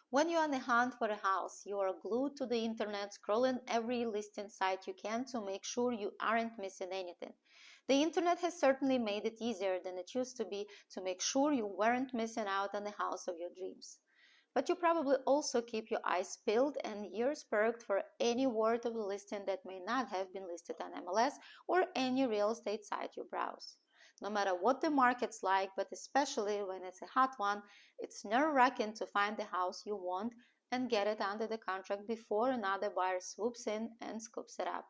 When you're on the hunt for a house, you are glued to the internet, scrolling every listing site you can to make sure you aren't missing anything. The internet has certainly made it easier than it used to be to make sure you weren't missing out on the house of your dreams. But you probably also keep your eyes peeled and ears perked for any word of a listing that may not have been listed on MLS or any real estate site you browse. No matter what the market's like, but especially when it's a hot one, it's nerve-wracking to find the house you want and get it under the contract before another buyer swoops in and scoops it up.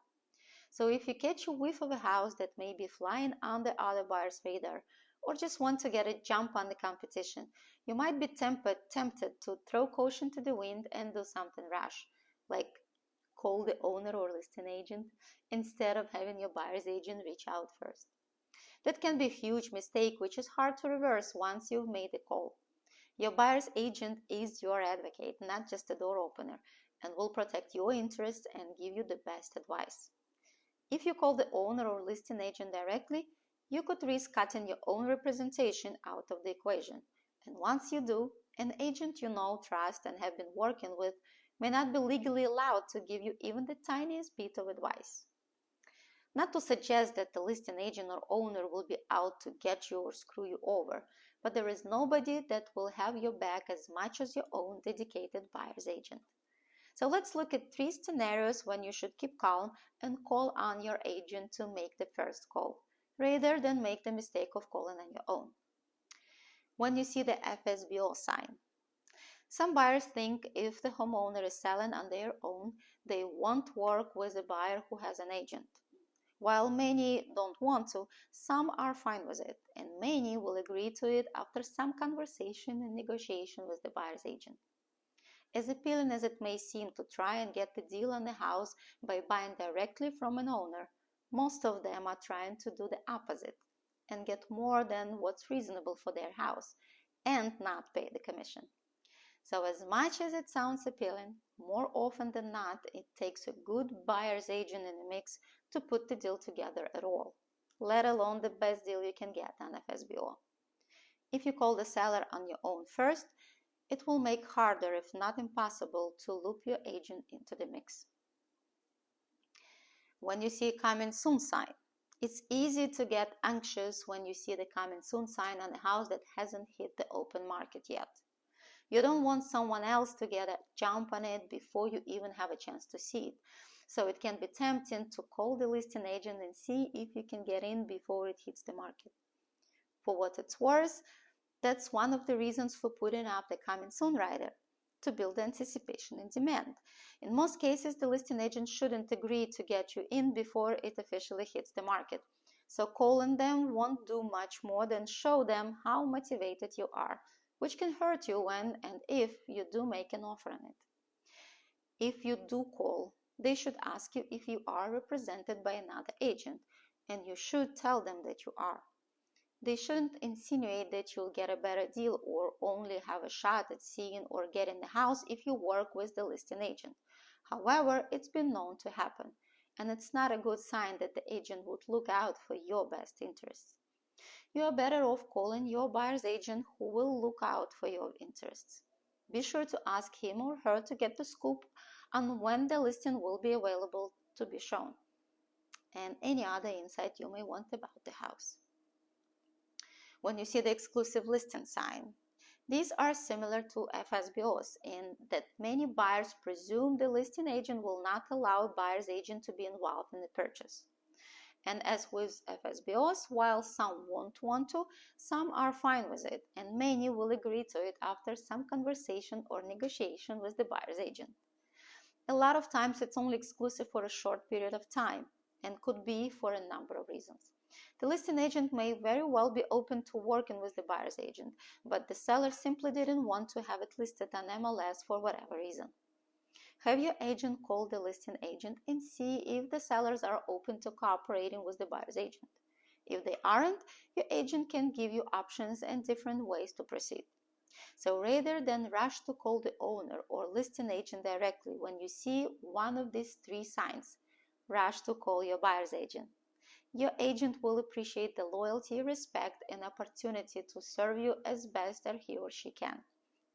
So if you catch a whiff of a house that may be flying under other buyers' radar, or just want to get a jump on the competition, you might be tempted to throw caution to the wind and do something rash, like call the owner or listing agent instead of having your buyer's agent reach out first. That can be a huge mistake, which is hard to reverse once you've made the call. Your buyer's agent is your advocate, not just a door opener, and will protect your interests and give you the best advice. If you call the owner or listing agent directly, you could risk cutting your own representation out of the equation. And once you do, an agent you know, trust, and have been working with may not be legally allowed to give you even the tiniest bit of advice. Not to suggest that the listing agent or owner will be out to get you or screw you over, but there is nobody that will have your back as much as your own dedicated buyer's agent. So let's look at 3 scenarios when you should keep calm and call on your agent to make the first call, rather than make the mistake of calling on your own. When you see the FSBO sign. Some buyers think if the homeowner is selling on their own, they won't work with a buyer who has an agent. While many don't want to, some are fine with it, and many will agree to it after some conversation and negotiation with the buyer's agent. As appealing as it may seem to try and get the deal on the house by buying directly from an owner, most of them are trying to do the opposite and get more than what's reasonable for their house and not pay the commission. So as much as it sounds appealing, more often than not, it takes a good buyer's agent in the mix to put the deal together at all, let alone the best deal you can get on FSBO. If you call the seller on your own first, it will make harder, if not impossible, to loop your agent into the mix. When you see a coming soon sign, it's easy to get anxious when you see the coming soon sign on a house that hasn't hit the open market yet. You don't want someone else to get a jump on it before you even have a chance to see it. So it can be tempting to call the listing agent and see if you can get in before it hits the market. For what it's worth, that's one of the reasons for putting up the coming soon rider, to build anticipation and demand. In most cases, the listing agent shouldn't agree to get you in before it officially hits the market. So calling them won't do much more than show them how motivated you are, which can hurt you when and if you do make an offer on it. If you do call, they should ask you if you are represented by another agent, and you should tell them that you are. They shouldn't insinuate that you'll get a better deal or only have a shot at seeing or getting the house if you work with the listing agent. However, it's been known to happen, and it's not a good sign that the agent would look out for your best interests. You are better off calling your buyer's agent, who will look out for your interests. Be sure to ask him or her to get the scoop on when the listing will be available to be shown, and any other insight you may want about the house. When you see the exclusive listing sign, these are similar to FSBOs in that many buyers presume the listing agent will not allow a buyer's agent to be involved in the purchase. And as with FSBOs, while some won't want to, some are fine with it, and many will agree to it after some conversation or negotiation with the buyer's agent. A lot of times it's only exclusive for a short period of time, and could be for a number of reasons. The listing agent may very well be open to working with the buyer's agent, but the seller simply didn't want to have it listed on MLS for whatever reason. Have your agent call the listing agent and see if the sellers are open to cooperating with the buyer's agent. If they aren't, your agent can give you options and different ways to proceed. So rather than rush to call the owner or listing agent directly when you see one of these 3 signs, rush to call your buyer's agent. Your agent will appreciate the loyalty, respect, and opportunity to serve you as best as he or she can.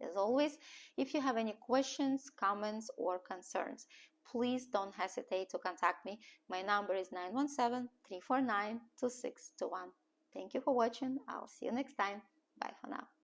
As always, if you have any questions, comments, or concerns, please don't hesitate to contact me. My number is 917-349-2621. Thank you for watching. I'll see you next time. Bye for now.